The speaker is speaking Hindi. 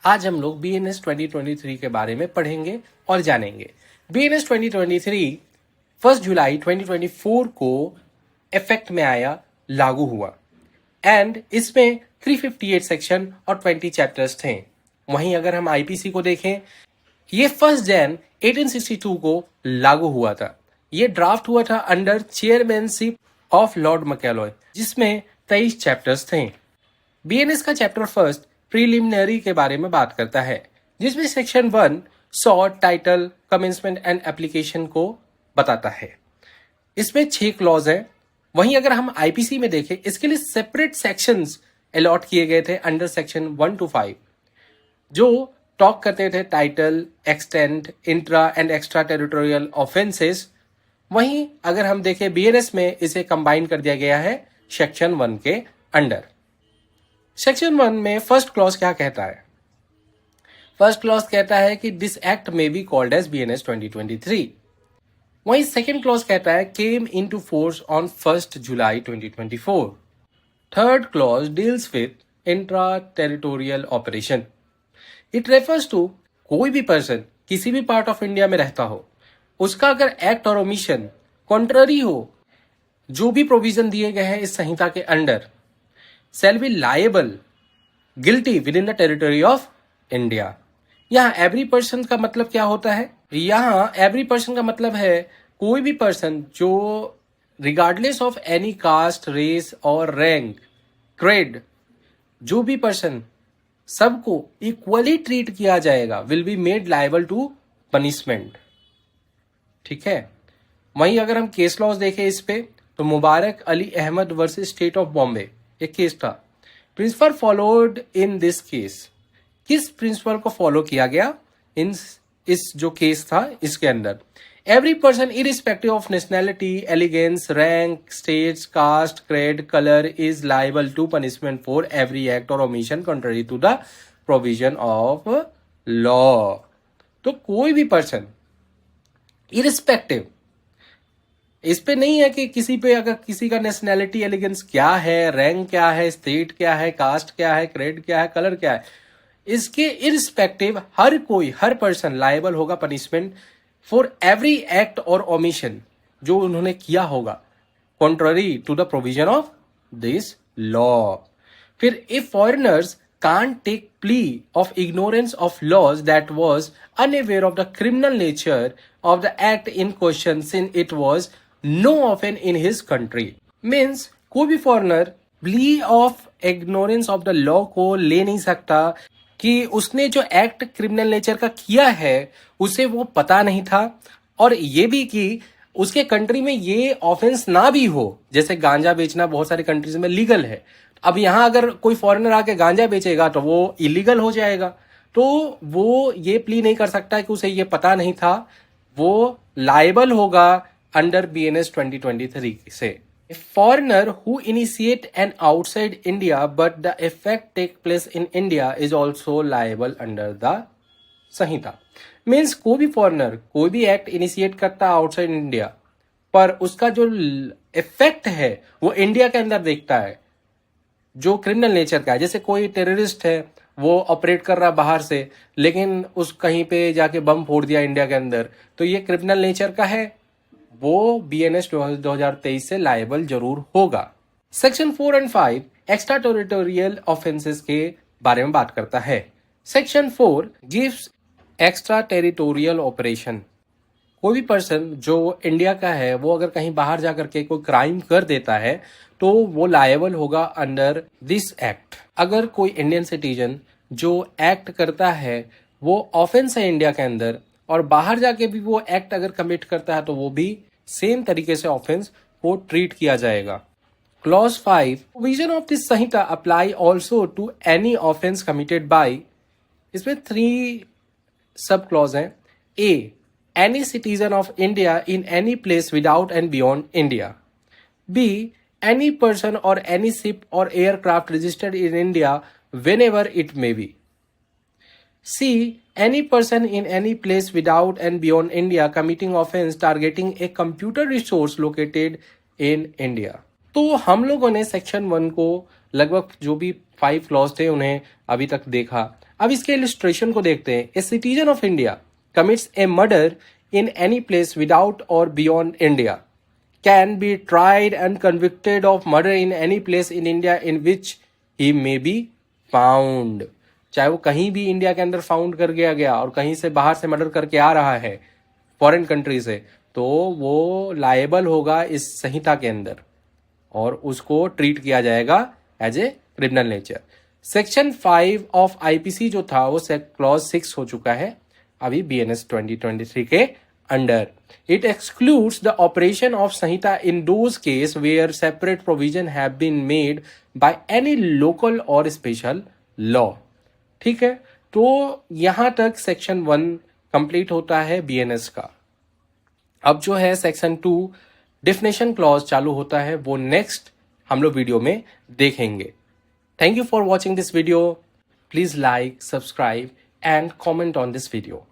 आज हम लोग BNS 2023 के बारे में पढ़ेंगे और जानेंगे। BNS 2023 1 जुलाई 2024 को इफेक्ट में आया, लागू हुआ एंड इसमें 358 सेक्शन और 20 चैप्टर्स थे। वहीं अगर हम IPC को देखें, ये 1 जन 1862 को लागू हुआ था। ये ड्राफ्ट हुआ था under chairmanship of Lord Macaulay, जिसमें 23 चैप्टर्स थे। BNS का चैप्टर फर्स्ट प्रीलिमिनरी के बारे में बात करता है, जिसमें section 1 sort, title, commencement and application को बताता है। इसमें 6 क्लॉज हैं। वहीं अगर हम IPC में देखें, इसके लिए सेपरेट सेक्शंस अलॉट किए गए थे अंडर सेक्शन 1 to 5, जो टॉक करते थे title, extent, intra and extra territorial offences. वहीं अगर हम देखें BNS में इसे कंबाइन कर दिया गया है सेक्शन 1 के अंडर। सेक्शन 1 में फर्स्ट क्लॉज क्या कहता है? फर्स्ट क्लॉज कहता है कि this act may be called as BNS 2023। वहीं सेकेंड क्लॉज कहता है came into force on 1 July 2024। Third clause deals with intra territorial operation. It refers to कोई भी पर्सन किसी भी पार्ट ऑफ इंडिया में रहता हो, उसका अगर एक्ट और ओमिशन कॉन्ट्ररी हो जो भी प्रोविजन दिए गए हैं इस संहिता के under, shall be liable, guilty within the territory of India। यहाँ एवरी पर्सन का मतलब क्या होता है? यहाँ एवरी पर्सन का मतलब है कोई भी पर्सन जो regardless of any caste, race और रैंक, क्रेड, जो भी पर्सन, सबको इक्वली ट्रीट किया जाएगा, will be made liable to punishment. ठीक है। वहीं अगर हम केस लॉज देखें इस पे, तो Mubarak Ali Ahmad versus state of Bombay एक केस था। Principle followed in this case. किस प्रिंसिपल को फॉलो किया गया इस जो केस था इसके अंदर? Every person irrespective of nationality, allegiance, rank, status, caste, creed, colour is liable to punishment for every act और omission contrary to the provision of law. तो कोई भी पर्सन इरिस्पेक्टिव, इस पे नहीं है कि किसी पे अगर किसी का नेशनैलिटी, एलिगेंस क्या है, रैंक क्या है, स्टेट क्या है, कास्ट क्या है, क्रेड क्या है, कलर क्या है, इसके इरिस्पेक्टिव हर कोई, हर पर्सन लायबल होगा पनिशमेंट फॉर एवरी एक्ट और ओमिशन जो उन्होंने किया होगा contrary to the provision of this law. फिर if foreigners can't take plea of ignorance of laws that was unaware of the criminal nature of the act in question since it was no offense in his country। Means कोई भी foreigner plea of ignorance of the law को ले नहीं सकता कि उसने जो एक्ट क्रिमिनल नेचर का किया है उसे वो पता नहीं था, और ये भी कि उसके कंट्री में ये ऑफेंस ना भी हो। जैसे गांजा बेचना बहुत सारे कंट्रीज में लीगल है, अब यहां अगर कोई फॉरेनर आके गांजा बेचेगा तो वो इलीगल हो जाएगा। तो वो ये प्ली नहीं कर सकता कि उसे ये पता नहीं था, वो लायबल होगा अंडर BNS 2023 से। Foreigner who initiate an outside India but the effect take place in India is also liable under the Sanhita. Means कोई भी फॉरेनर कोई भी एक्ट इनिशिएट करता है आउटसाइड इंडिया, पर उसका जो इफेक्ट है वो इंडिया के अंदर देखता है, जो क्रिमिनल नेचर का है। जैसे कोई टेररिस्ट है, वो ऑपरेट कर रहा बाहर से, लेकिन उस कहीं पे जाके बम फोड़ दिया इंडिया के अंदर, तो ये क्रिमिनल नेचर का है, वो BNS 2023 से लायबल जरूर होगा। Section 4 and 5 extra territorial offences के बारे में बात करता है। Section 4 gives extra territorial operation. कोई भी पर्सन जो इंडिया का है वो अगर कहीं बाहर जाकर के कोई क्राइम कर देता है तो वो लायबल होगा अंडर दिस एक्ट। अगर कोई इंडियन सिटीजन जो एक्ट करता है वो ऑफेंस है इंडिया के अंदर, और बाहर जाके भी वो एक्ट अगर कमिट करता है तो वो भी सेम तरीके से ऑफेंस को ट्रीट किया जाएगा। Clause 5 provision of this Sanhita apply also to any offence committed by. इसमें 3 सब क्लॉज हैं। ए, any citizen of India in any place without and beyond India. B, any person or any ship or aircraft registered in India whenever it may be. C, any person in any place without and beyond India committing offense targeting a computer resource located in India. तो हम लोगों ने सेक्शन 1 को लगभग जो भी 5 क्लॉज थे उन्हें अभी तक देखा। अब इसके इलिस्ट्रेशन को देखते हैं। A citizen of India commits a murder in any place without और beyond India can be tried and convicted of murder in any place in India in which he may be found. चाहे वो कहीं भी इंडिया के अंदर फाउंड कर गया और कहीं से बाहर से मर्डर करके आ रहा है फॉरेन कंट्री से, तो वो लायबल होगा इस संहिता के अंदर और उसको ट्रीट किया जाएगा as a criminal nature. Section 5 ऑफ आईपीसी जो था वो क्लॉज 6 हो चुका है अभी बीएनएस 2023 के under. It excludes the operation of Sanhita in those case where separate provision have been made by any local और स्पेशल लॉ। ठीक है, तो यहां तक सेक्शन 1 कंप्लीट होता है बीएनएस का। अब जो है सेक्शन 2 डिफिनेशन क्लॉज चालू होता है, वो नेक्स्ट हम लोग वीडियो में देखेंगे। Thank you for watching this video. Please like, subscribe and comment on this video.